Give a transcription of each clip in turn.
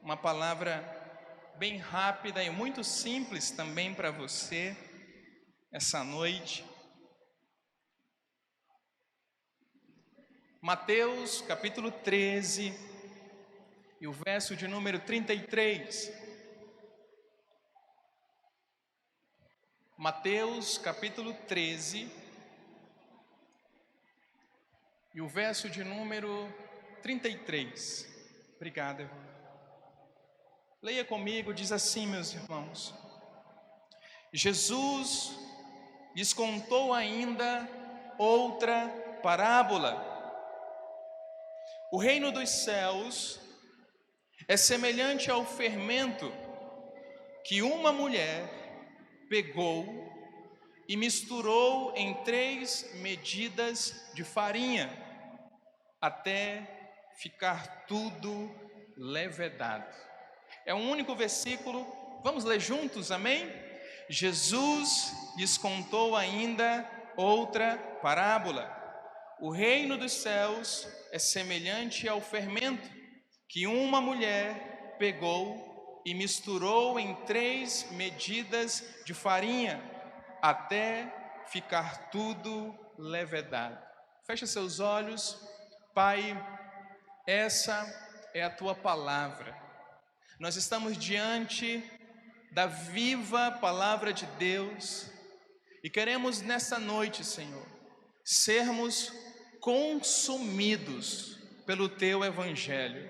uma palavra bem rápida e muito simples também para você essa noite. Mateus capítulo 13 e o verso de número 33. Mateus capítulo 13 e o verso de número 33. Obrigado, irmão. Leia comigo, diz assim, meus irmãos: Jesus lhes contou ainda outra parábola. O reino dos céus é semelhante ao fermento que uma mulher pegou e misturou em 3 medidas de farinha, até ficar tudo levedado. É um único versículo, vamos ler juntos, amém? Jesus lhes contou ainda outra parábola. O reino dos céus é semelhante ao fermento que uma mulher pegou e misturou em 3 medidas de farinha, até ficar tudo levedado. Feche seus olhos. Pai, essa é a tua palavra. Nós estamos diante da viva palavra de Deus e queremos nessa noite, Senhor, sermos consumidos pelo teu evangelho.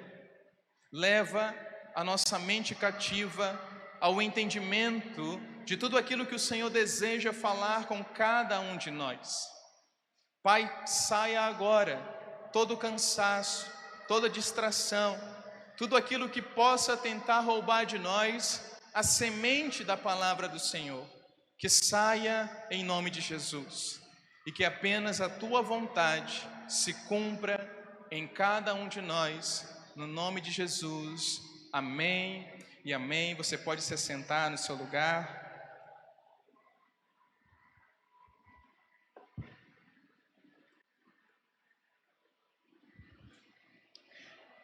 Leva a nossa mente cativa ao entendimento de tudo aquilo que o Senhor deseja falar com cada um de nós. Pai, saia agora todo cansaço, toda distração, tudo aquilo que possa tentar roubar de nós a semente da palavra do Senhor, que saia em nome de Jesus e que apenas a tua vontade se cumpra em cada um de nós, no nome de Jesus. Amém e amém. Você pode se sentar no seu lugar.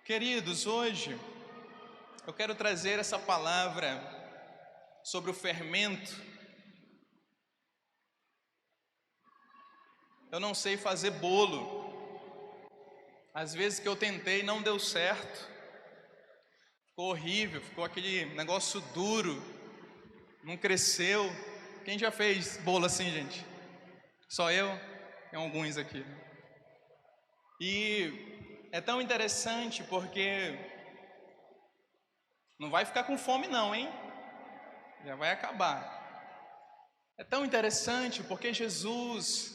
Queridos, hoje eu quero trazer essa palavra sobre o fermento. Eu não sei fazer bolo. Às vezes que eu tentei não deu certo. Ficou horrível, ficou aquele negócio duro, não cresceu. Quem já fez bolo assim, gente? Só eu? Tem alguns aqui. E é tão interessante porque não vai ficar com fome não, hein? Já vai acabar. É tão interessante porque Jesus,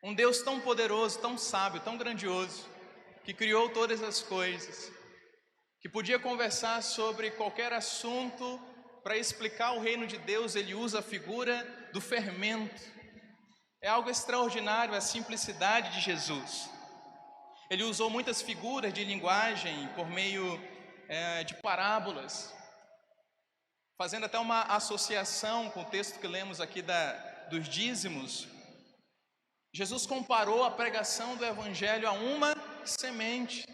um Deus tão poderoso, tão sábio, tão grandioso, que criou todas as coisas, que podia conversar sobre qualquer assunto para explicar o reino de Deus, ele usa a figura do fermento. É algo extraordinário a simplicidade de Jesus. Ele usou muitas figuras de linguagem por meio de parábolas, fazendo até uma associação com o texto que lemos aqui dos dízimos. Jesus comparou a pregação do evangelho a uma semente.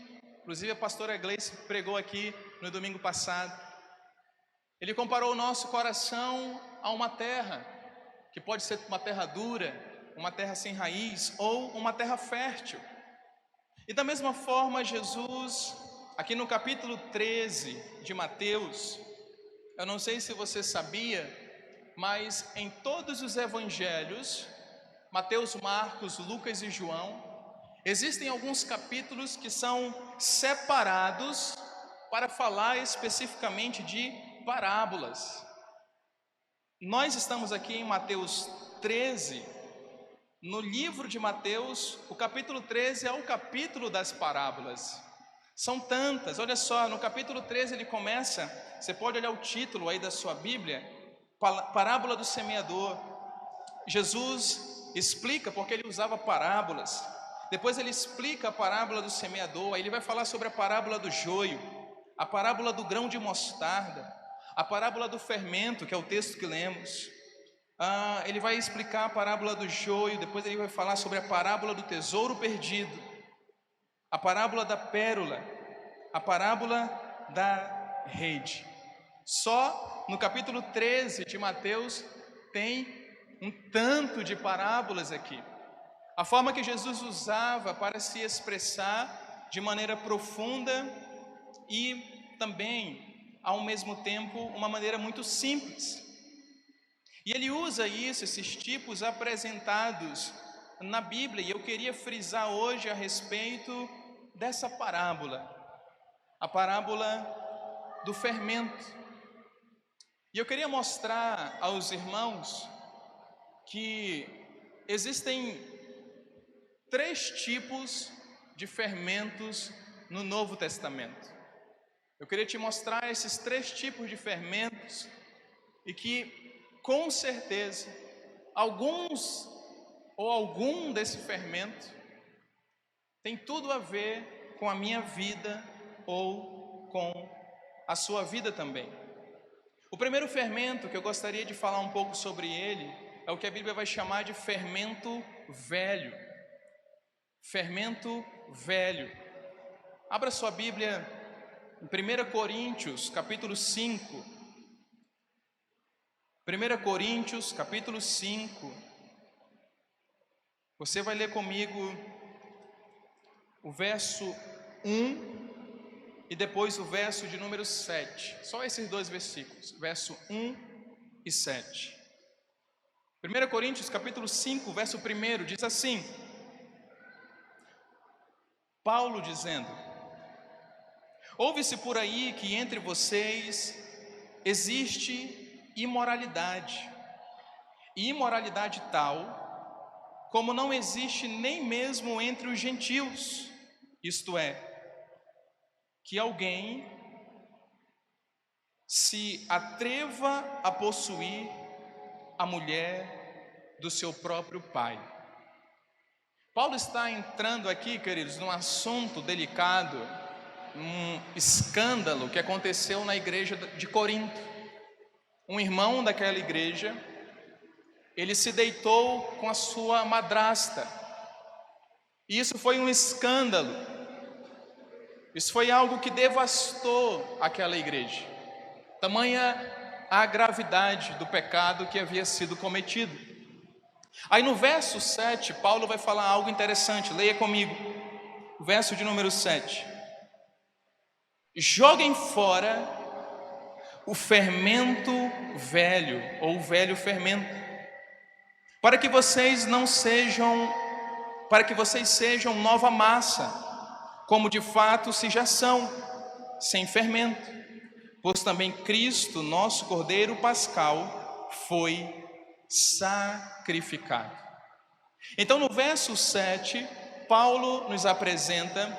Inclusive a pastora Gleice pregou aqui no domingo passado. Ele comparou o nosso coração a uma terra, que pode ser uma terra dura, uma terra sem raiz ou uma terra fértil. E da mesma forma Jesus, aqui no capítulo 13 de Mateus, eu não sei se você sabia, mas em todos os evangelhos, Mateus, Marcos, Lucas e João, existem alguns capítulos que são separados para falar especificamente de parábolas. Nós estamos aqui em Mateus 13. No livro de Mateus, o capítulo 13 é o capítulo das parábolas. São tantas, olha só, no capítulo 13 ele começa, você pode olhar o título aí da sua Bíblia, Parábola do Semeador. Jesus explica porque ele usava parábolas. Depois ele explica a parábola do semeador. Aí ele vai falar sobre a parábola do joio, a parábola do grão de mostarda, a parábola do fermento, que é o texto que lemos. Ele vai explicar a parábola do joio. Depois ele vai falar sobre a parábola do tesouro perdido, a parábola da pérola, a parábola da rede. Só no capítulo 13 de Mateus tem um tanto de parábolas aqui. A forma que Jesus usava para se expressar de maneira profunda e também, ao mesmo tempo, uma maneira muito simples. E ele usa isso, esses tipos apresentados na Bíblia, e eu queria frisar hoje a respeito dessa parábola, a parábola do fermento. E eu queria mostrar aos irmãos que existem 3 tipos de fermentos no Novo Testamento. Eu queria te mostrar esses 3 tipos de fermentos e que, com certeza, alguns ou algum desse fermento tem tudo a ver com a minha vida ou com a sua vida também. O primeiro fermento que eu gostaria de falar um pouco sobre ele é o que a Bíblia vai chamar de fermento velho. Fermento velho. Abra sua Bíblia em 1 Coríntios, capítulo 5. 1 Coríntios, capítulo 5. Você vai ler comigo o verso 1 e depois o verso de número 7. Só esses 2 versículos, verso 1 e 7. 1 Coríntios, capítulo 5, verso 1, diz assim: Paulo dizendo: ouve-se por aí que entre vocês existe imoralidade, e imoralidade tal como não existe nem mesmo entre os gentios, isto é, que alguém se atreva a possuir a mulher do seu próprio pai. Paulo está entrando aqui, queridos, num assunto delicado, um escândalo que aconteceu na igreja de Corinto. Um irmão daquela igreja, ele se deitou com a sua madrasta, e isso foi um escândalo. Isso foi algo que devastou aquela igreja, tamanha a gravidade do pecado que havia sido cometido. Aí no verso 7, Paulo vai falar algo interessante, leia comigo, o verso de número 7. Joguem fora o fermento velho, ou o velho fermento, para que vocês sejam nova massa, como de fato se já são, sem fermento, pois também Cristo, nosso Cordeiro Pascal, foi sacrificado. Então no verso 7, Paulo nos apresenta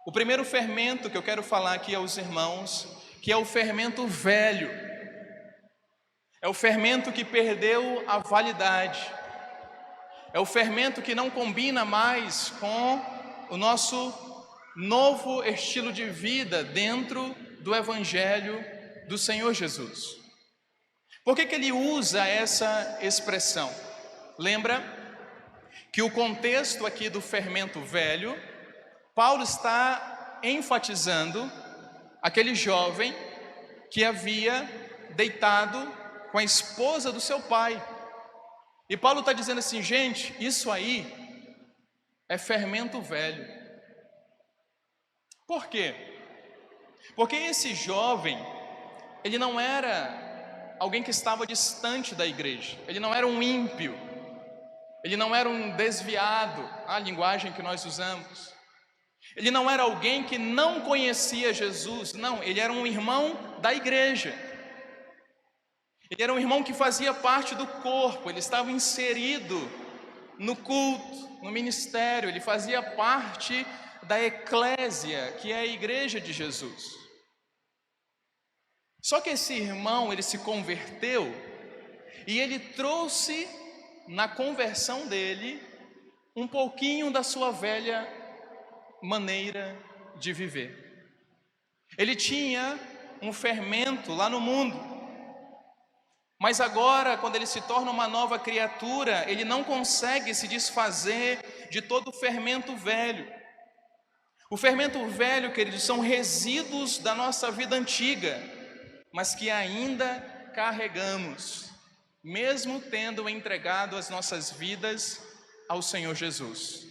o primeiro fermento que eu quero falar aqui aos irmãos, que é o fermento velho. É o fermento que perdeu a validade. É o fermento que não combina mais com o nosso novo estilo de vida dentro do Evangelho do Senhor Jesus. Por que ele usa essa expressão? Lembra que o contexto aqui do fermento velho, Paulo está enfatizando aquele jovem que havia deitado com a esposa do seu pai. E Paulo está dizendo assim, gente, isso aí é fermento velho. Por quê? Porque esse jovem, ele não era alguém que estava distante da igreja, ele não era um ímpio, ele não era um desviado, a linguagem que nós usamos. Ele não era alguém que não conhecia Jesus, não, ele era um irmão da igreja. Ele era um irmão que fazia parte do corpo, ele estava inserido no culto, no ministério, ele fazia parte da eclésia, que é a igreja de Jesus. Só que esse irmão, ele se converteu e ele trouxe na conversão dele um pouquinho da sua velha maneira de viver. Ele tinha um fermento lá no mundo, mas agora, quando ele se torna uma nova criatura, ele não consegue se desfazer de todo o fermento velho. O fermento velho, queridos, são resíduos da nossa vida antiga, mas que ainda carregamos, mesmo tendo entregado as nossas vidas ao Senhor Jesus.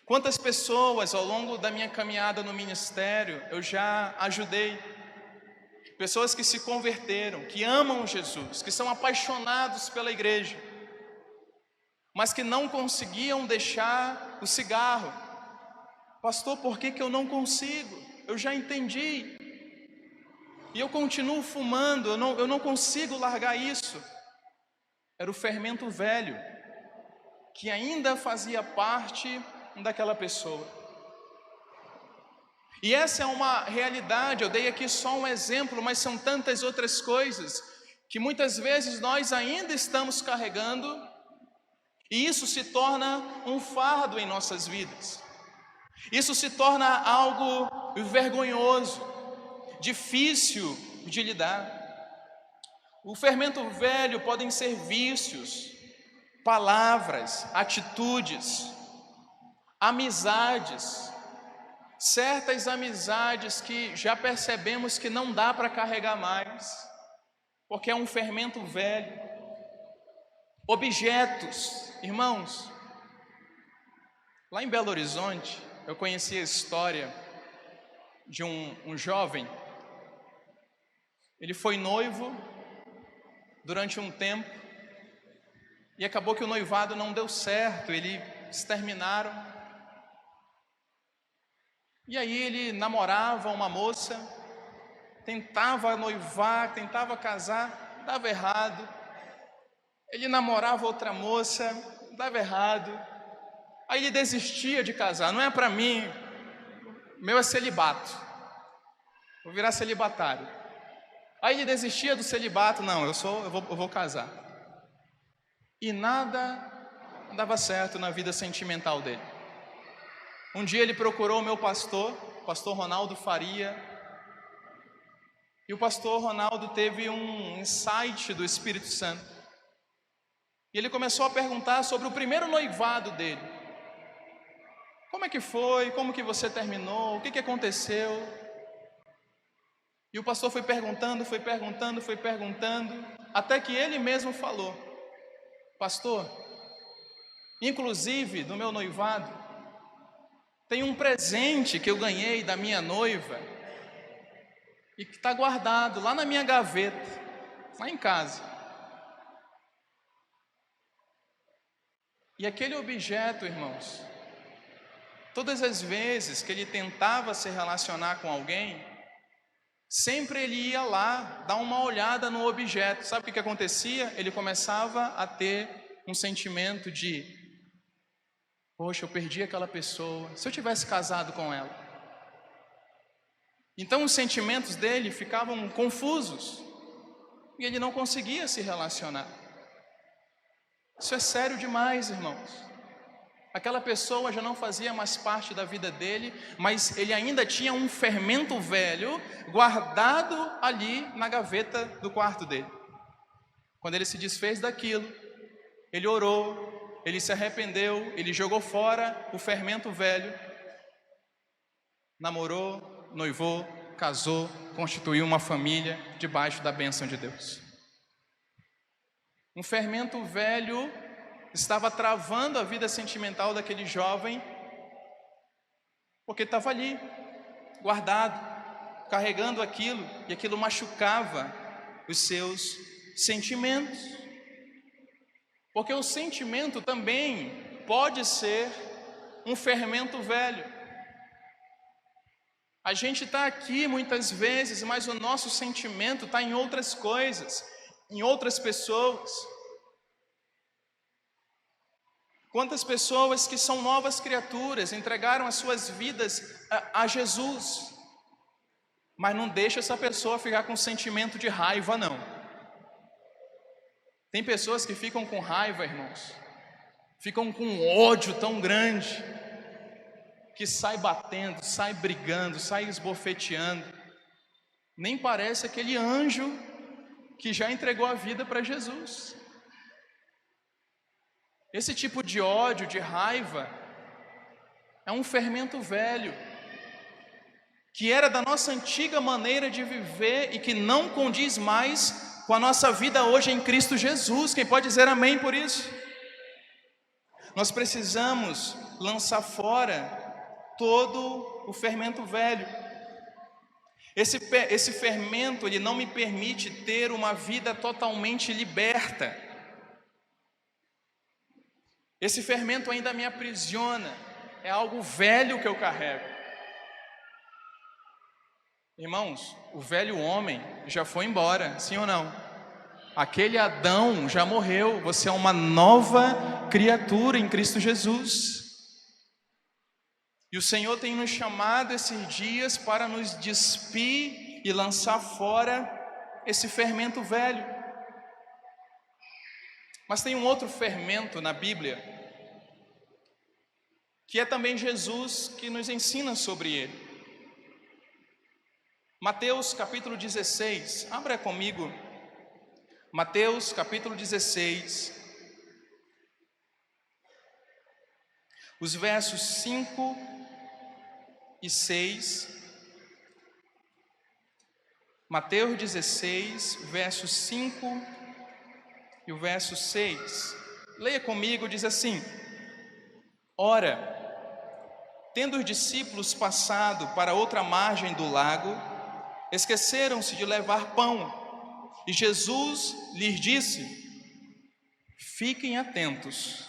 Quantas pessoas ao longo da minha caminhada no ministério eu já ajudei? Pessoas que se converteram, que amam Jesus, que são apaixonados pela igreja, mas que não conseguiam deixar o cigarro. Pastor, por que eu não consigo? Eu já entendi. E eu continuo fumando, eu não consigo largar isso. Era o fermento velho, que ainda fazia parte daquela pessoa. E essa é uma realidade, eu dei aqui só um exemplo, mas são tantas outras coisas que muitas vezes nós ainda estamos carregando, e isso se torna um fardo em nossas vidas. Isso se torna algo vergonhoso, difícil de lidar. O fermento velho podem ser vícios, palavras, atitudes, amizades, certas amizades que já percebemos que não dá para carregar mais, porque é um fermento velho. Objetos, irmãos, lá em Belo Horizonte, eu conheci a história de um jovem. Ele foi noivo durante um tempo e acabou que o noivado não deu certo, eles terminaram. E aí ele namorava uma moça, tentava noivar, tentava casar, dava errado. Ele namorava outra moça, dava errado. Aí ele desistia de casar. Não é para mim, meu é celibato, vou virar celibatário. Aí ele desistia do celibato. Não, eu vou casar. E nada dava certo na vida sentimental dele. Um dia ele procurou o meu pastor Ronaldo Faria, e o pastor Ronaldo teve um insight do Espírito Santo, e ele começou a perguntar sobre o primeiro noivado dele. Como é que foi? Como que você terminou? O que aconteceu? E o pastor foi perguntando, até que ele mesmo falou: pastor, inclusive no meu noivado tem um presente que eu ganhei da minha noiva e que está guardado lá na minha gaveta, lá em casa. E aquele objeto, irmãos, todas as vezes que ele tentava se relacionar com alguém, sempre ele ia lá dar uma olhada no objeto. Sabe o que acontecia? Ele começava a ter um sentimento de: poxa, eu perdi aquela pessoa, se eu tivesse casado com ela. Então os sentimentos dele ficavam confusos e ele não conseguia se relacionar. Isso é sério demais, irmãos. Aquela pessoa já não fazia mais parte da vida dele, mas ele ainda tinha um fermento velho guardado ali na gaveta do quarto dele. Quando ele se desfez daquilo, ele orou, ele se arrependeu, ele jogou fora o fermento velho, namorou, noivou, casou, constituiu uma família debaixo da bênção de Deus. Um fermento velho estava travando a vida sentimental daquele jovem, porque estava ali, guardado, carregando aquilo, e aquilo machucava os seus sentimentos. Porque o sentimento também pode ser um fermento velho. A gente está aqui muitas vezes, mas o nosso sentimento está em outras coisas, em outras pessoas. Quantas pessoas que são novas criaturas entregaram as suas vidas a Jesus, mas não deixa essa pessoa ficar com sentimento de raiva, não. Tem pessoas que ficam com raiva, irmãos, ficam com um ódio tão grande, que sai batendo, sai brigando, sai esbofeteando. Nem parece aquele anjo que já entregou a vida para Jesus. Esse tipo de ódio, de raiva, É um fermento velho, que era da nossa antiga maneira de viver e que não condiz mais com a nossa vida hoje em Cristo Jesus. Quem pode dizer amém por isso? Nós precisamos lançar fora todo o fermento velho. Esse fermento, ele não me permite ter uma vida totalmente liberta. Esse fermento ainda me aprisiona. É algo velho que eu carrego. Irmãos, o velho homem já foi embora, sim ou não? Aquele Adão já morreu. Você é uma nova criatura em Cristo Jesus. E o Senhor tem nos chamado esses dias para nos despir e lançar fora esse fermento velho. Mas tem um outro fermento na Bíblia, que é também Jesus que nos ensina sobre ele. Mateus capítulo 16, abra comigo. Mateus capítulo 16, os versos 5 e 6, Mateus 16, versos 5 e o verso 6, leia comigo, diz assim: Ora, tendo os discípulos passado para outra margem do lago, esqueceram-se de levar pão, e Jesus lhes disse: Fiquem atentos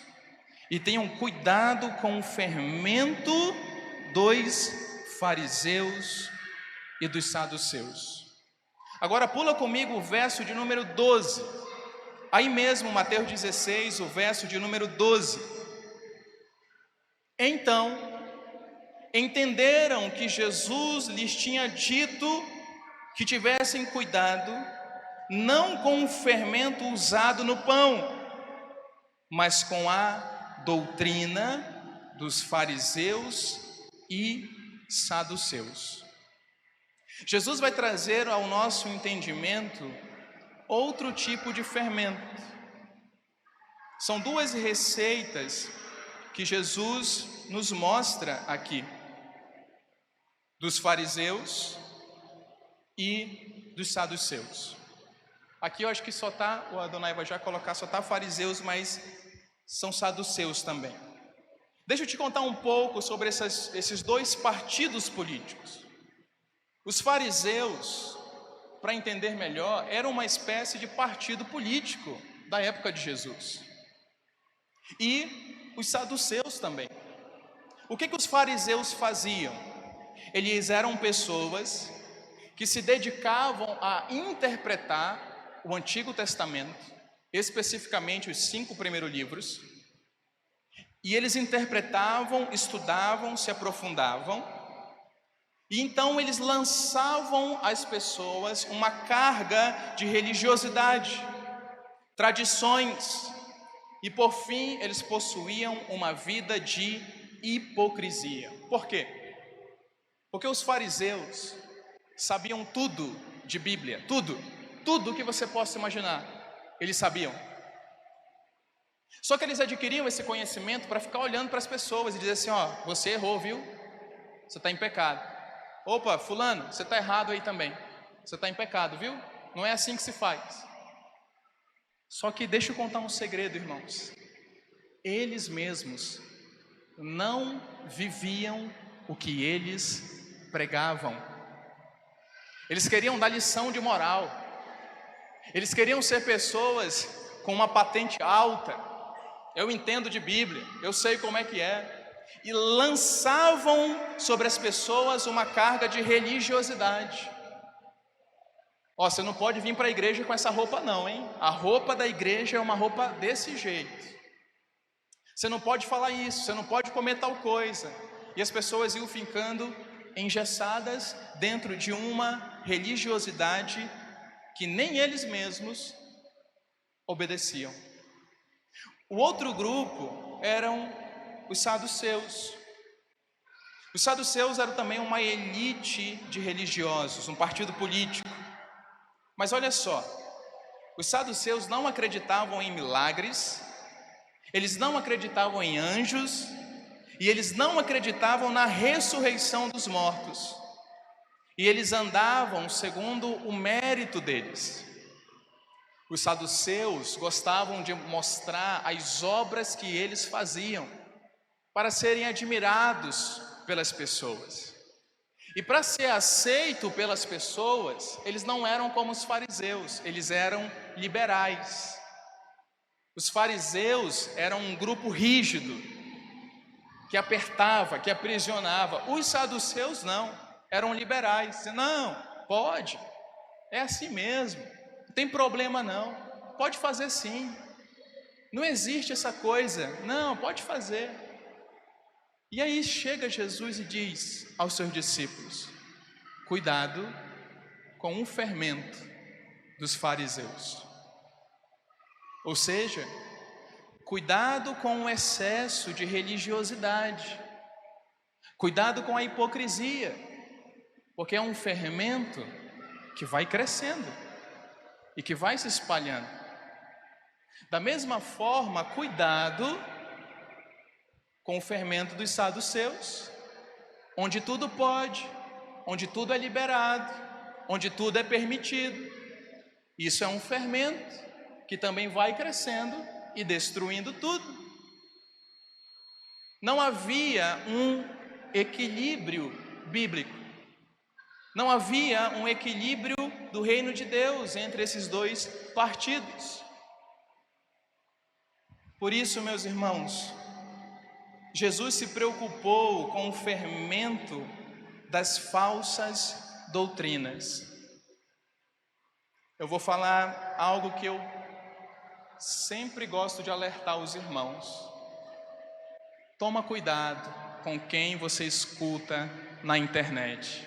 e tenham cuidado com o fermento dos fariseus e dos saduceus. Agora pula comigo o verso de número 12. Aí mesmo, Mateus 16, o verso de número 12. Então, entenderam que Jesus lhes tinha dito que tivessem cuidado, não com o fermento usado no pão, mas com a doutrina dos fariseus e saduceus. Jesus vai trazer ao nosso entendimento outro tipo de fermento. São duas receitas que Jesus nos mostra aqui, dos fariseus e dos saduceus. Aqui eu acho que só está, o Adonai vai já colocar, só está fariseus, mas são saduceus também. Deixa eu te contar um pouco sobre esses dois partidos políticos. Os fariseus, para entender melhor, eram uma espécie de partido político da época de Jesus. E os saduceus também. O que os fariseus faziam? Eles eram pessoas que se dedicavam a interpretar o Antigo Testamento, especificamente os 5 primeiros livros, e eles interpretavam, estudavam, se aprofundavam, e então eles lançavam às pessoas uma carga de religiosidade, tradições, e por fim eles possuíam uma vida de hipocrisia. Por quê? Porque os fariseus sabiam tudo de Bíblia, tudo que você possa imaginar, eles sabiam. Só que eles adquiriam esse conhecimento para ficar olhando para as pessoas e dizer assim: ó, você errou, viu? Você está em pecado. Opa, fulano, você está errado aí também. Você está em pecado, viu? Não é assim que se faz. Só que deixa eu contar um segredo, irmãos. Eles mesmos não viviam o que eles pregavam. Eles queriam dar lição de moral. Eles queriam ser pessoas com uma patente alta. Eu entendo de Bíblia, eu sei como é que é. E lançavam sobre as pessoas uma carga de religiosidade. Ó, você não pode vir para a igreja com essa roupa não, hein? A roupa da igreja é uma roupa desse jeito. Você não pode falar isso, você não pode comer tal coisa. E as pessoas iam ficando engessadas dentro de uma religiosidade que nem eles mesmos obedeciam. O outro grupo eram os saduceus. Os saduceus eram também uma elite de religiosos, um partido político. Mas olha só, os saduceus não acreditavam em milagres, eles não acreditavam em anjos, e eles não acreditavam na ressurreição dos mortos. E eles andavam segundo o mérito deles. Os saduceus gostavam de mostrar as obras que eles faziam para serem admirados pelas pessoas. E para ser aceito pelas pessoas, eles não eram como os fariseus, eles eram liberais. Os fariseus eram um grupo rígido, que apertava, que aprisionava. Os saduceus não, eram liberais. Não, pode, é assim mesmo, não tem problema não, pode fazer sim. Não existe essa coisa, não, pode fazer. E aí chega Jesus e diz aos seus discípulos: cuidado com o fermento dos fariseus. Ou seja, cuidado com o excesso de religiosidade, cuidado com a hipocrisia, porque é um fermento que vai crescendo e que vai se espalhando. Da mesma forma, cuidado com o fermento dos saduceus, onde tudo pode, onde tudo é liberado, onde tudo é permitido. Isso é um fermento que também vai crescendo e destruindo tudo. Não havia um equilíbrio bíblico, não havia um equilíbrio do reino de Deus entre esses dois partidos. Por isso, meus irmãos, Jesus se preocupou com o fermento das falsas doutrinas. Eu vou falar algo que eu sempre gosto de alertar os irmãos. Toma cuidado com quem você escuta na internet.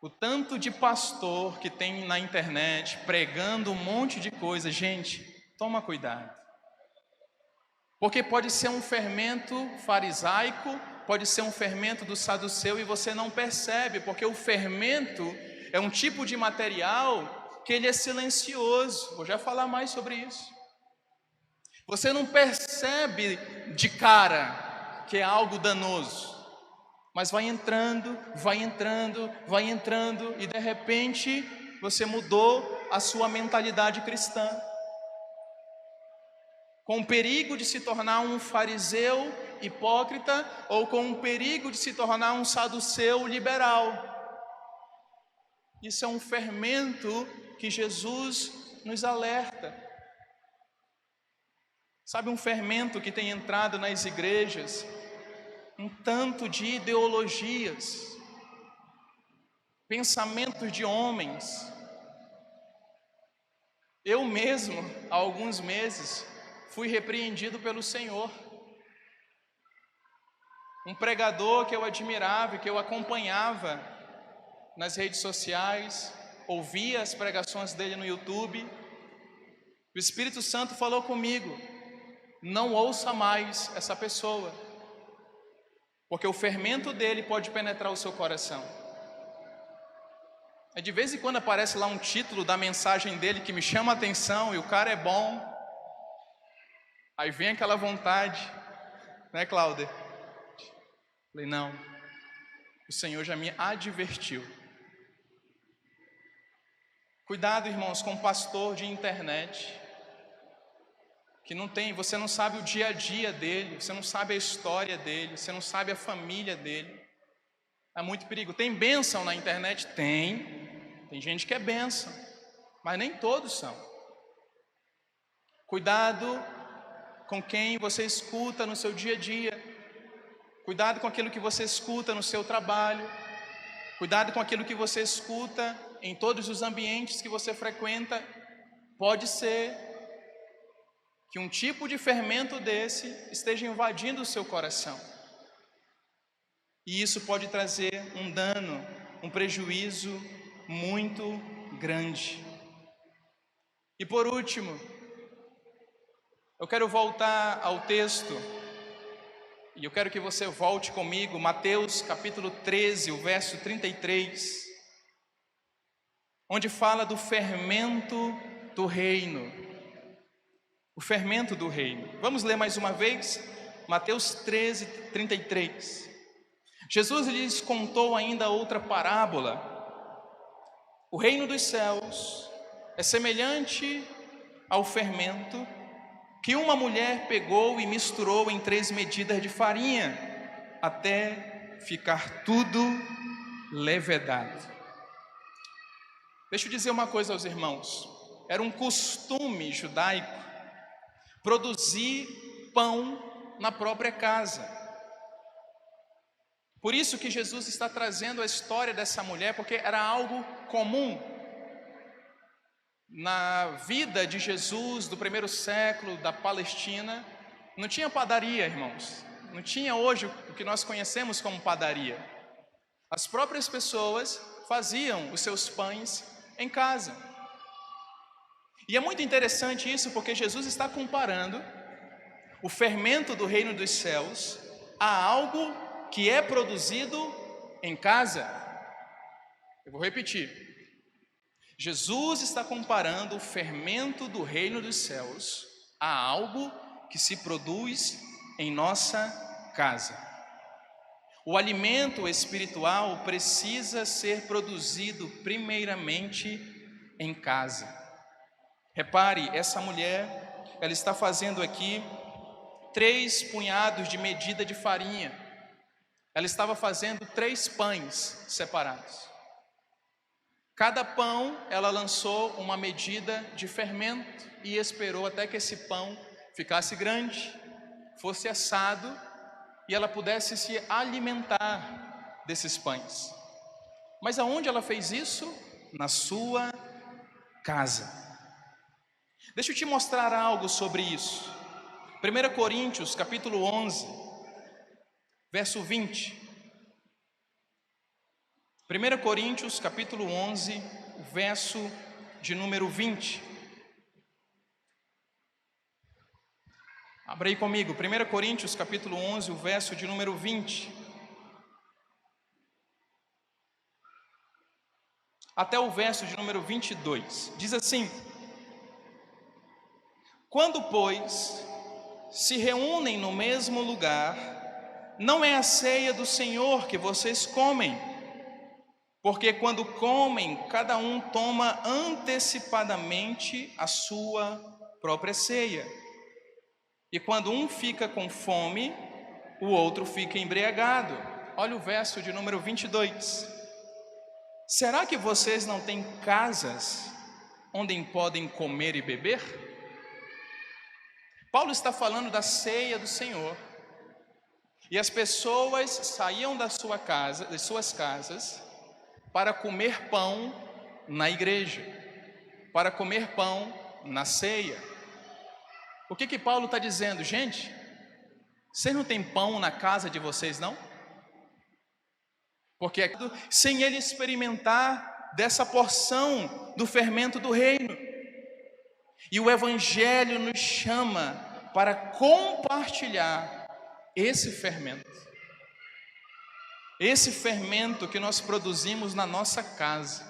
O tanto de pastor que tem na internet pregando um monte de coisa, gente, toma cuidado. Porque pode ser um fermento farisaico, pode ser um fermento do saduceu e você não percebe, porque o fermento é um tipo de material que ele é silencioso. Vou já falar mais sobre isso. Você não percebe de cara que é algo danoso, mas vai entrando, vai entrando, vai entrando e de repente você mudou a sua mentalidade cristã, com o perigo de se tornar um fariseu hipócrita ou com o perigo de se tornar um saduceu liberal. Isso é um fermento que Jesus nos alerta. Sabe, um fermento que tem entrado nas igrejas, um tanto de ideologias, pensamentos de homens. Eu mesmo, há alguns meses, fui repreendido pelo Senhor. Um pregador que eu admirava, que eu acompanhava nas redes sociais, ouvia as pregações dele no YouTube. O Espírito Santo falou comigo: não ouça mais essa pessoa, porque o fermento dele pode penetrar o seu coração. De vez em quando aparece lá um título da mensagem dele que me chama a atenção e o cara é bom. Aí vem aquela vontade, né, Cláudia? Falei, não, o Senhor já me advertiu. Cuidado, irmãos, com pastor de internet, que não tem, você não sabe o dia a dia dele, você não sabe a história dele, você não sabe a família dele. É muito perigo. Tem bênção na internet? Tem gente que é bênção, mas nem todos são. Cuidado com quem você escuta no seu dia a dia. Cuidado com aquilo que você escuta no seu trabalho. Cuidado com aquilo que você escuta em todos os ambientes que você frequenta. Pode ser que um tipo de fermento desse esteja invadindo o seu coração. E isso pode trazer um dano, um prejuízo muito grande. E por último, eu quero voltar ao texto, e eu quero que você volte comigo, Mateus capítulo 13, o verso 33, onde fala do fermento do reino. O fermento do reino. Vamos ler mais uma vez? Mateus 13, 33. Jesus lhes contou ainda outra parábola. O reino dos céus é semelhante ao fermento que uma mulher pegou e misturou em 3 medidas de farinha, até ficar tudo levedado. Deixa eu dizer uma coisa aos irmãos. Era um costume judaico produzir pão na própria casa. Por isso que Jesus está trazendo a história dessa mulher, porque era algo comum na vida de Jesus do primeiro século da Palestina. Não tinha padaria, irmãos. Não tinha hoje o que nós conhecemos como padaria. As próprias pessoas faziam os seus pães em casa. E é muito interessante isso, porque Jesus está comparando o fermento do reino dos céus a algo que é produzido em casa. Eu vou repetir. Jesus está comparando o fermento do reino dos céus a algo que se produz em nossa casa. O alimento espiritual precisa ser produzido primeiramente em casa. Repare, essa mulher, ela está fazendo aqui 3 punhados de medida de farinha. Ela estava fazendo 3 pães separados. Cada pão, ela lançou uma medida de fermento e esperou até que esse pão ficasse grande, fosse assado e ela pudesse se alimentar desses pães. Mas aonde ela fez isso? Na sua casa. Deixa eu te mostrar algo sobre isso. 1 Coríntios, capítulo 11, verso 20. 1 Coríntios, capítulo 11, verso de número 20. Abra aí comigo, 1 Coríntios, capítulo 11, o verso de número 20. Até o verso de número 22. Diz assim: quando, pois, se reúnem no mesmo lugar, não é a ceia do Senhor que vocês comem, porque quando comem, cada um toma antecipadamente a sua própria ceia. E quando um fica com fome, o outro fica embriagado. Olha o verso de número 22. Será que vocês não têm casas onde podem comer e beber? Paulo está falando da ceia do Senhor. E as pessoas saíam das suas casas, para comer pão na igreja, para comer pão na ceia. O que Paulo está dizendo? Gente, vocês não têm pão na casa de vocês, não? Porque sem ele experimentar dessa porção do fermento do reino. E o Evangelho nos chama para compartilhar esse fermento. Esse fermento que nós produzimos na nossa casa,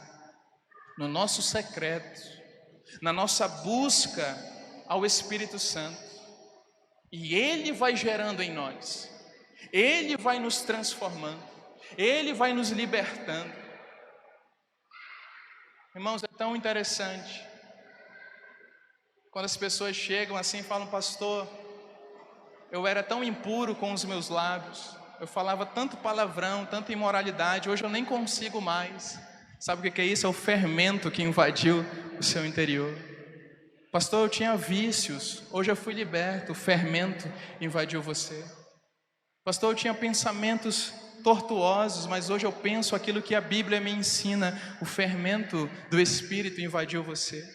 no nosso secreto, na nossa busca ao Espírito Santo. E Ele vai gerando em nós, Ele vai nos transformando, Ele vai nos libertando. Irmãos, é tão interessante quando as pessoas chegam assim e falam: pastor, eu era tão impuro com os meus lábios, eu falava tanto palavrão, tanta imoralidade, hoje eu nem consigo mais. Sabe o que é isso? É o fermento que invadiu o seu interior. Pastor, eu tinha vícios, hoje eu fui liberto, o fermento invadiu você. Pastor, eu tinha pensamentos tortuosos, mas hoje eu penso aquilo que a Bíblia me ensina, o fermento do Espírito invadiu você.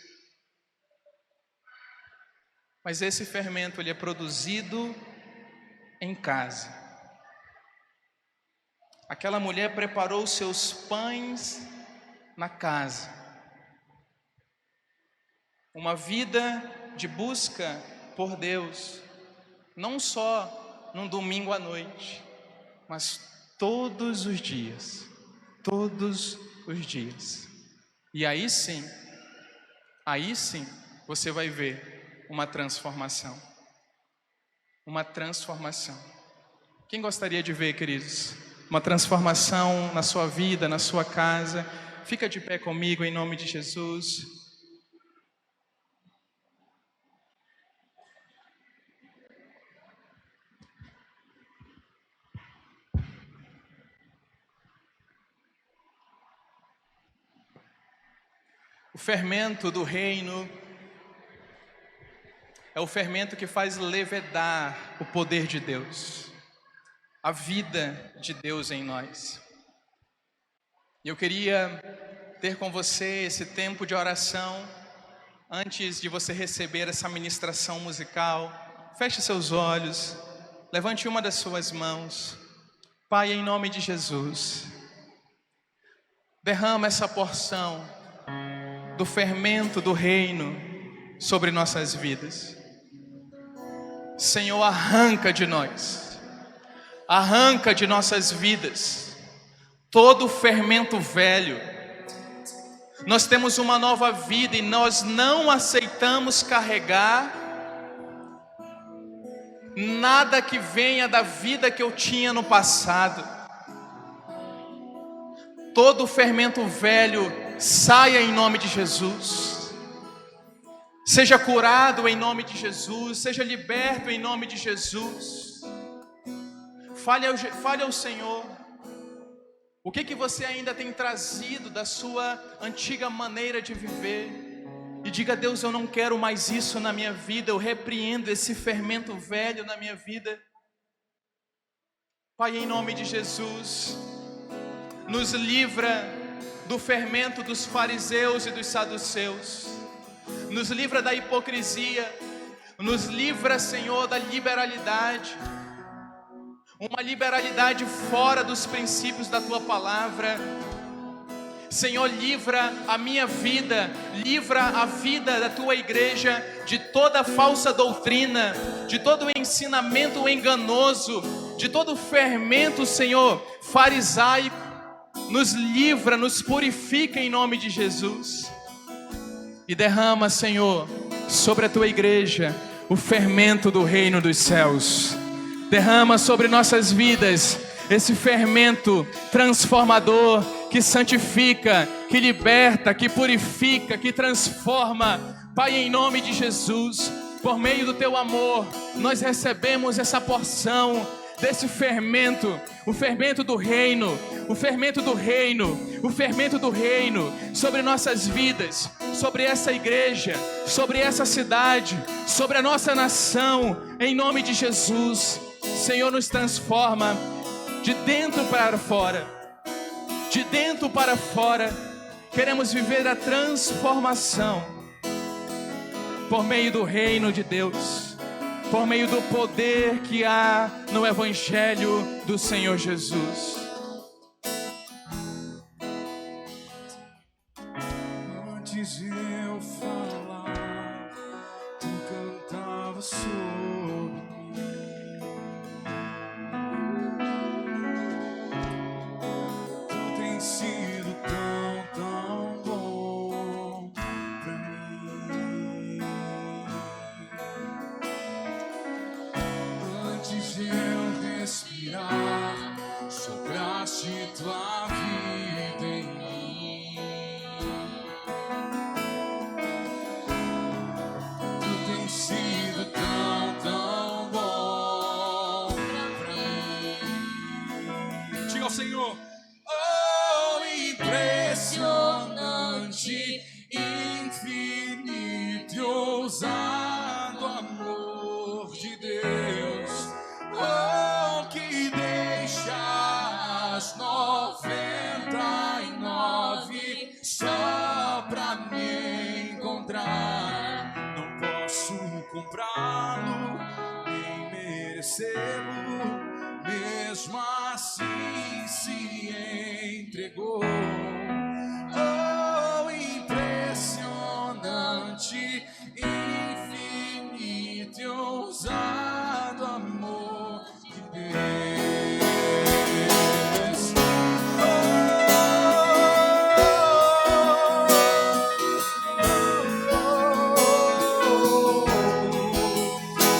Mas esse fermento, ele é produzido em casa. Aquela mulher preparou os seus pães na casa. Uma vida de busca por Deus, não só num domingo à noite, mas todos os dias, todos os dias. E aí sim, você vai ver uma transformação. uma transformação. Quem gostaria de ver, queridos, uma transformação na sua vida, na sua casa? Fica de pé comigo em nome de Jesus. O fermento do reino é o fermento que faz levedar o poder de Deus, a vida de Deus em nós. E eu queria ter com você esse tempo de oração, antes de você receber essa ministração musical. Feche seus olhos, levante uma das suas mãos. Pai, em nome de Jesus, derrama essa porção do fermento do reino sobre nossas vidas. Senhor, arranca de nós, arranca de nossas vidas todo o fermento velho. Nós temos uma nova vida e nós não aceitamos carregar nada que venha da vida que eu tinha no passado. Todo o fermento velho saia em nome de Jesus. Seja curado em nome de Jesus. Seja liberto em nome de Jesus. Fale ao Senhor. O que você ainda tem trazido da sua antiga maneira de viver? E diga: Deus, eu não quero mais isso na minha vida. Eu repreendo esse fermento velho na minha vida. Pai, em nome de Jesus, nos livra do fermento dos fariseus e dos saduceus. Nos livra da hipocrisia. Nos livra, Senhor, da liberalidade. Uma liberalidade fora dos princípios da Tua palavra. Senhor, livra a minha vida, livra a vida da Tua igreja de toda falsa doutrina, de todo ensinamento enganoso, de todo fermento, Senhor, farisaico. Nos livra, nos purifica em nome de Jesus. E derrama, Senhor, sobre a Tua igreja o fermento do reino dos céus. Derrama sobre nossas vidas esse fermento transformador que santifica, que liberta, que purifica, que transforma. Pai, em nome de Jesus, por meio do Teu amor, nós recebemos essa porção desse fermento, o fermento do reino, o fermento do reino, o fermento do reino sobre nossas vidas, sobre essa igreja, sobre essa cidade, sobre a nossa nação, em nome de Jesus. Senhor, nos transforma de dentro para fora, de dentro para fora. Queremos viver a transformação por meio do reino de Deus, por meio do poder que há no Evangelho do Senhor Jesus. Antes de eu falar, tu cantava sobre mim. Tu tens sido tão bom pra mim. Antes de eu respirar, sopraste tua vida em mim. Tu tens sido tão bom pra mim. Diga ao Senhor: oh, impressionante, infinito e ousado amor de Deus. Oh, que deixa as 99 só pra me encontrar. Não posso comprá-lo, nem merecê-lo, mesmo assim se entregou. Oh, impressionante, infinito e ousado amor de Deus.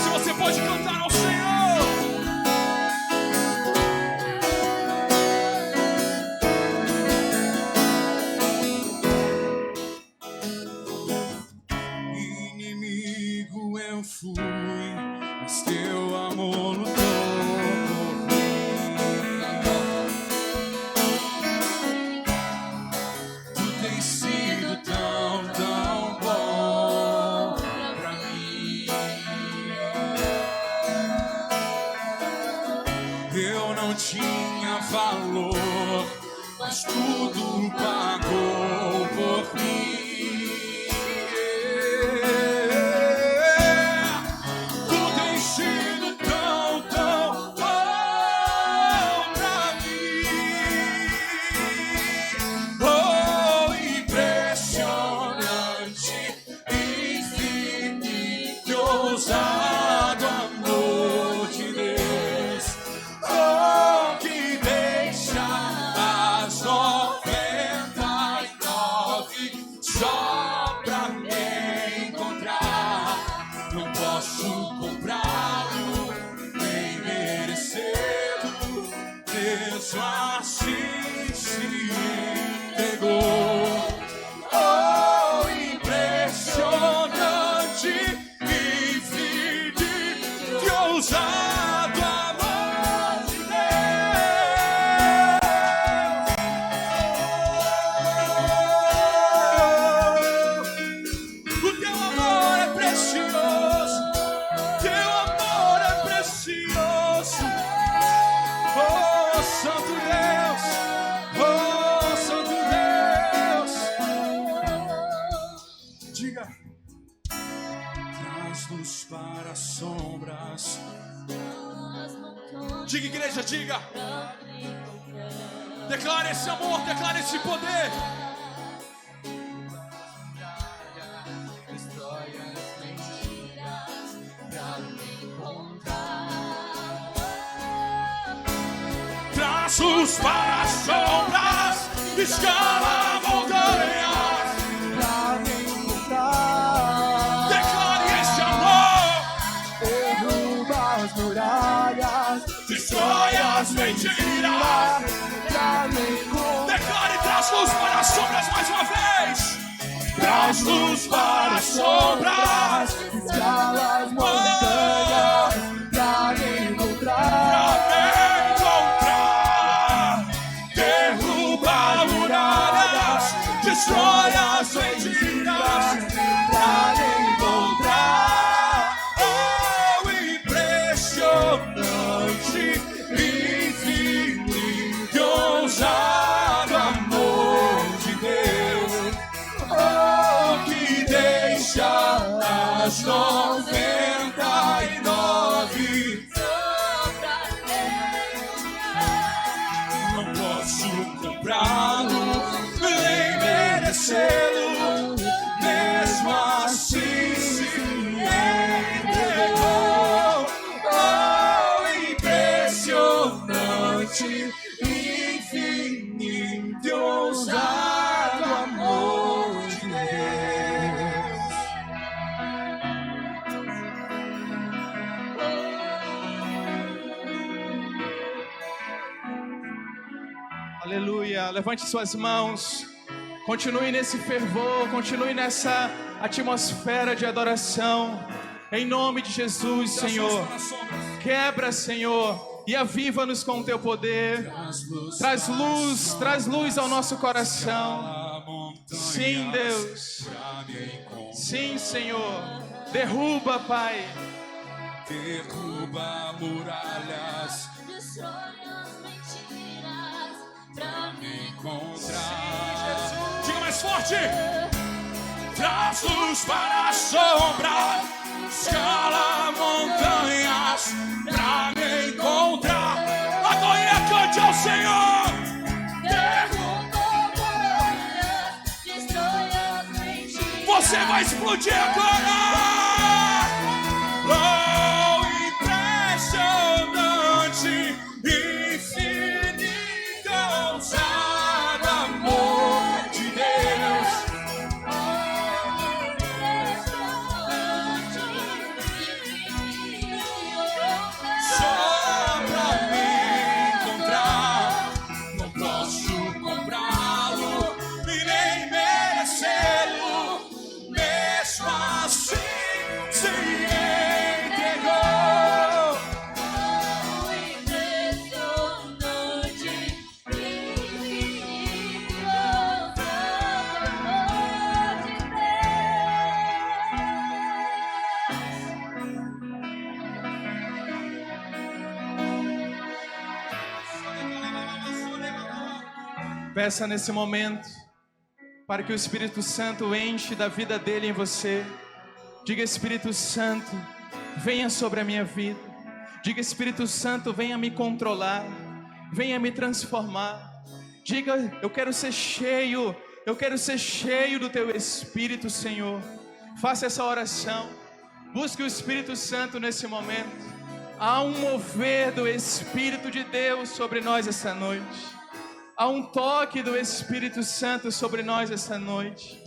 Se você pode cantar ao Senhor. não tinha valor, mas tudo pagou por mim. Tu tens sido tão, tão bom pra mim. Oh, impressionante, infinito, ousado amor de Deus. Oh, que deixa as 99 só pra me encontrar. Não posso comprá-lo, nem merecê-lo, mesmo assim se entregou. Oh, impressionante, infinito, ousado amor de Deus. O teu amor é precioso, teu amor é precioso. Oh, Santo Deus, oh, Santo Deus. Diga. Traz luz para as sombras. Diga, igreja, diga. Declare esse amor, declare esse poder. Traz luz para as sombras, escala montanhas. Pra me encontrar, Declare esse amor, derruba as muralhas, destrói as mentiras. pra me encontrar, Declare, traz luz para as sombras mais uma vez. Traz luz para as sombras, escala as montanhas, pra me encontrar, pra me encontrar. Derruba muralhas, destrói as mentiras, pra me encontrar. oh, impressionante, infinito, ousado amor de Deus. Oh, que deixa as 99. Não posso comprá-lo, nem merecê-lo, mesmo assim se entregou. Oh, impressionante, infinito, ousado amor de Deus. Aleluia. Levante suas mãos. Continue nesse fervor, continue nessa atmosfera de adoração. Em nome de Jesus, Senhor. Quebra, Senhor, e aviva-nos com o teu poder. Traz luz ao nosso coração. Sim, Deus. Sim, Senhor. Derruba, Pai. Derruba muralhas Pra me encontrar. Diga mais forte. Traz luz para a sombra, escala montanhas pra me encontrar. Agora cante ao Senhor. Você vai explodir agora. Oh, impressionante, infinito, ousado amor de Deus. Só pra me encontrar, não posso comprá-lo e nem merecê-lo, mesmo assim. Peça nesse momento para que o Espírito Santo enche da vida dele em você. Diga: Espírito Santo, venha sobre a minha vida. Diga: Espírito Santo, venha me controlar, venha me transformar. Diga: eu quero ser cheio do teu Espírito, Senhor. Faça essa oração. Busque o Espírito Santo nesse momento. Há um mover do Espírito de Deus sobre nós essa noite. Há um toque do Espírito Santo sobre nós essa noite.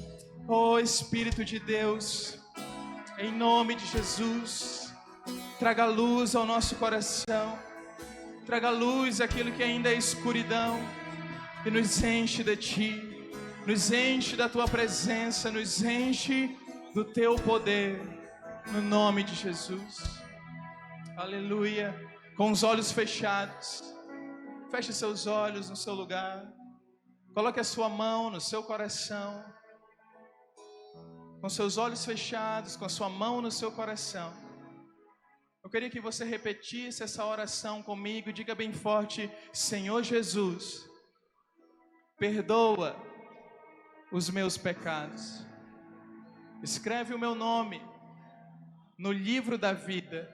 Oh Espírito de Deus, em nome de Jesus, traga luz ao nosso coração. Traga luz àquilo que ainda é escuridão. E nos enche de Ti. Nos enche da Tua presença. Nos enche do Teu poder. No nome de Jesus. Aleluia. Com os olhos fechados, feche seus olhos no seu lugar. Coloque a sua mão no seu coração. Com seus olhos fechados, com a sua mão no seu coração. Eu queria que você repetisse essa oração comigo. Diga bem forte: Senhor Jesus, perdoa os meus pecados. Escreve o meu nome no livro da vida,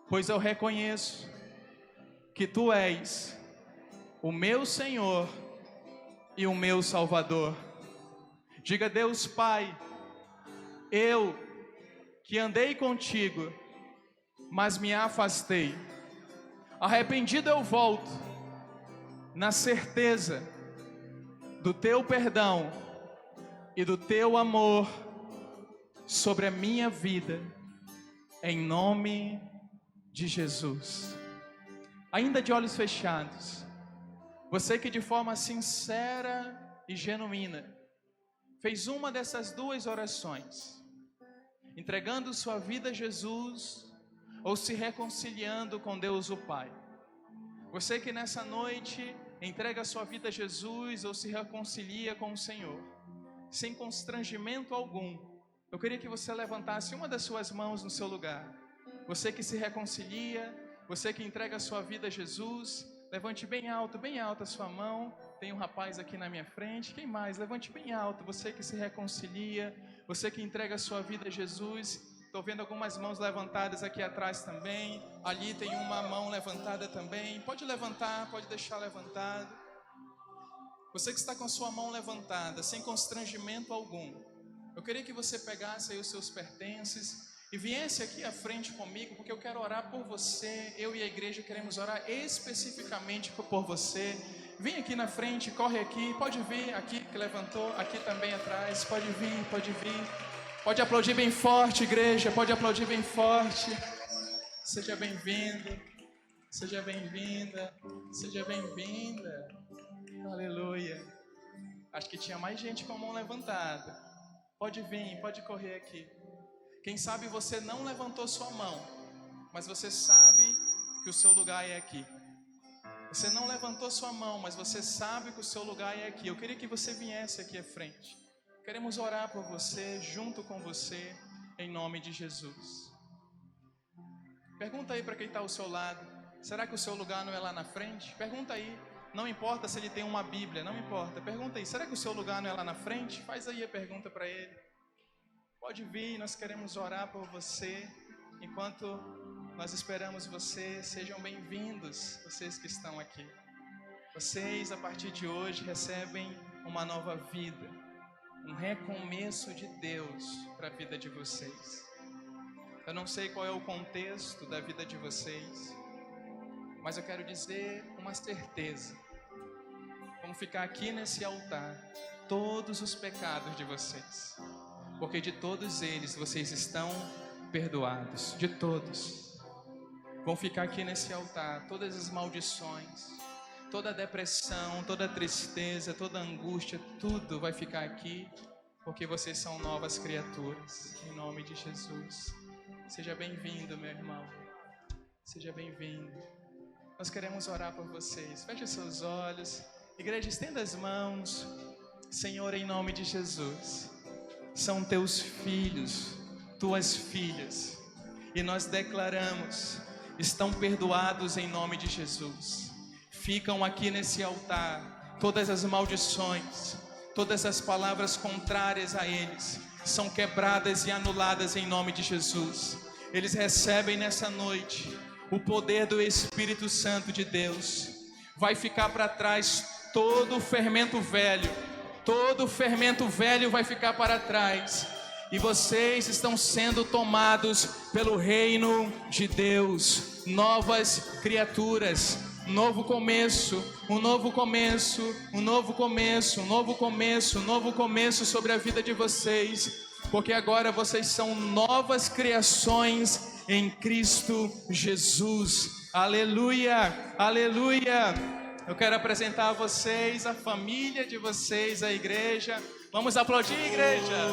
pois eu reconheço que Tu és o meu Senhor e o meu Salvador. Diga: Deus Pai, eu que andei contigo, mas me afastei. Arrependido eu volto, na certeza do Teu perdão e do Teu amor sobre a minha vida, em nome de Jesus. Ainda de olhos fechados, você que de forma sincera e genuína fez uma dessas duas orações, entregando sua vida a Jesus ou se reconciliando com Deus o Pai. Você que nessa noite entrega sua vida a Jesus ou se reconcilia com o Senhor, sem constrangimento algum, eu queria que você levantasse uma das suas mãos no seu lugar. Você que se reconcilia, você que entrega a sua vida a Jesus, levante bem alto a sua mão. Tem um rapaz aqui na minha frente. Quem mais? Levante bem alto. Você que se reconcilia, você que entrega a sua vida a Jesus. Estou vendo algumas mãos levantadas aqui atrás também. Ali tem uma mão levantada também. Pode levantar, pode deixar levantado. Você que está com a sua mão levantada, sem constrangimento algum, eu queria que você pegasse aí os seus pertences e viesse aqui à frente comigo, porque eu quero orar por você. Eu e a igreja queremos orar especificamente por você. Vem aqui na frente, corre aqui, pode vir aqui que levantou, aqui também atrás, pode vir, pode vir. Pode aplaudir bem forte, igreja, pode aplaudir bem forte. Seja bem-vindo, seja bem-vinda, seja bem-vinda. Aleluia. Acho que tinha mais gente com a mão levantada. Pode vir, pode correr aqui. Quem sabe você não levantou sua mão, mas você sabe que o seu lugar é aqui. Você não levantou sua mão, mas você sabe que o seu lugar é aqui. Eu queria que você viesse aqui à frente. Queremos orar por você, junto com você, em nome de Jesus. Pergunta aí para quem está ao seu lado: será que o seu lugar não é lá na frente? Pergunta aí. Não importa se ele tem uma Bíblia, não importa. Pergunta aí: será que o seu lugar não é lá na frente? Faz aí a pergunta para ele. Pode vir, nós queremos orar por você. Enquanto nós esperamos você, sejam bem-vindos, vocês que estão aqui. Vocês, a partir de hoje, recebem uma nova vida, um recomeço de Deus para a vida de vocês. Eu não sei qual é o contexto da vida de vocês, mas eu quero dizer uma certeza. Vamos ficar aqui nesse altar, todos os pecados de vocês, porque de todos eles vocês estão perdoados, de todos. Vão ficar aqui nesse altar todas as maldições, toda a depressão, toda a tristeza, toda a angústia, tudo vai ficar aqui, porque vocês são novas criaturas, em nome de Jesus. Seja bem-vindo, meu irmão, seja bem-vindo. Nós queremos orar por vocês. Feche os seus olhos. Igreja, estenda as mãos. Senhor, em nome de Jesus, são teus filhos, tuas filhas, e nós declaramos: estão perdoados em nome de Jesus. Ficam aqui nesse altar todas as maldições, todas as palavras contrárias a eles são quebradas e anuladas em nome de Jesus. Eles recebem nessa noite o poder do Espírito Santo de Deus. Vai ficar para trás todo o fermento velho, vai ficar para trás. E vocês estão sendo tomados pelo reino de Deus, novas criaturas, novo começo, um novo começo, um novo começo, um novo começo, um novo começo sobre a vida de vocês, porque agora vocês são novas criações em Cristo Jesus. Aleluia, aleluia. Eu quero apresentar a vocês, a família de vocês, a igreja. Vamos aplaudir, igreja.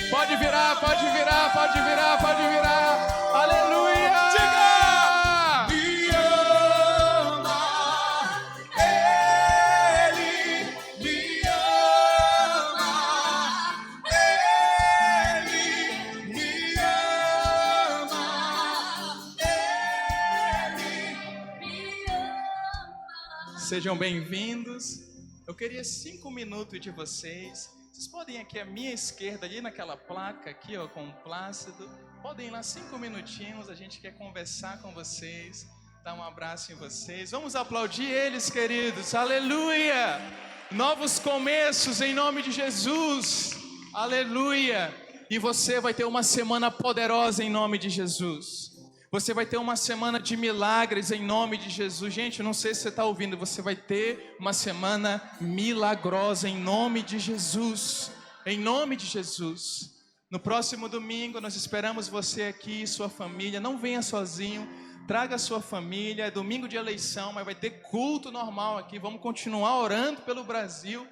Pode virar, pode virar, pode virar, pode virar. Aleluia! Diga! Me ama, Ele me ama, Ele me ama, Ele me ama. Sejam bem-vindos. Eu queria 5 minutos de vocês. Vocês podem ir aqui à minha esquerda, ali naquela placa aqui, ó, com o Plácido. Podem ir lá 5 minutinhos, a gente quer conversar com vocês, dar um abraço em vocês. Vamos aplaudir eles, queridos. Aleluia! Novos começos em nome de Jesus. Aleluia! E você vai ter uma semana poderosa em nome de Jesus. Você vai ter uma semana de milagres em nome de Jesus. Gente, eu não sei se você está ouvindo, você vai ter uma semana milagrosa em nome de Jesus. Em nome de Jesus. No próximo domingo nós esperamos você aqui e sua família. Não venha sozinho, traga a sua família. É domingo de eleição, mas vai ter culto normal aqui. Vamos continuar orando pelo Brasil.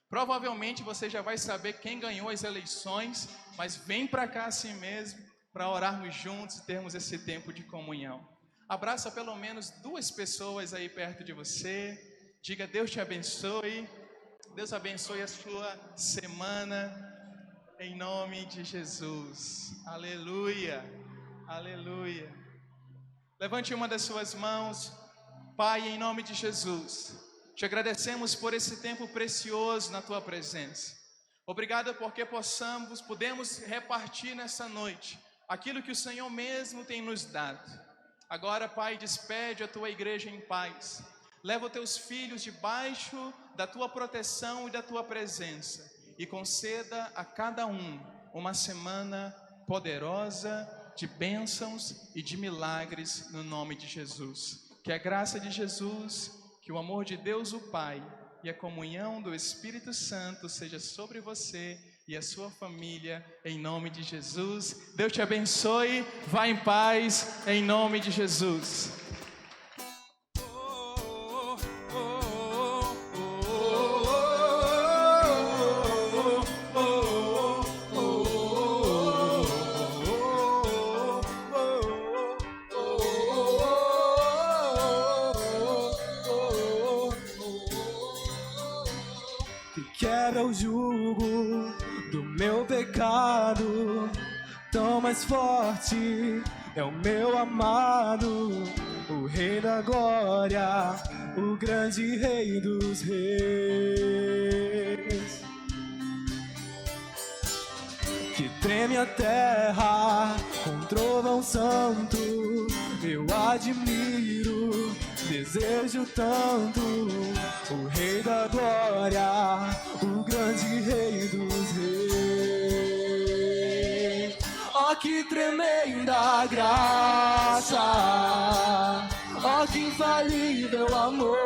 Provavelmente você já vai saber quem ganhou as eleições, mas vem para cá assim mesmo, para orarmos juntos e termos esse tempo de comunhão. Abraça pelo menos 2 pessoas aí perto de você. Diga: Deus te abençoe. Deus abençoe a sua semana, em nome de Jesus. Aleluia, aleluia. Levante uma das suas mãos. Pai, em nome de Jesus, te agradecemos por esse tempo precioso na tua presença. Obrigado porque podemos repartir nessa noite aquilo que o Senhor mesmo tem nos dado. Agora, Pai, despede a tua igreja em paz. Leva os teus filhos debaixo da tua proteção e da tua presença. E conceda a cada um uma semana poderosa de bênçãos e de milagres no nome de Jesus. Que a graça de Jesus, que o amor de Deus o Pai e a comunhão do Espírito Santo seja sobre você e a sua família, em nome de Jesus. Deus te abençoe, vá em paz, em nome de Jesus. Que quebra o jugo do meu pecado, tão mais forte é o meu amado, o Rei da Glória, o grande Rei dos Reis. Que treme a terra com trovão santo, eu admiro, desejo tanto o Rei da Glória, o grande Rei dos Reis. Oh, que tremenda graça, oh, que infalível amor,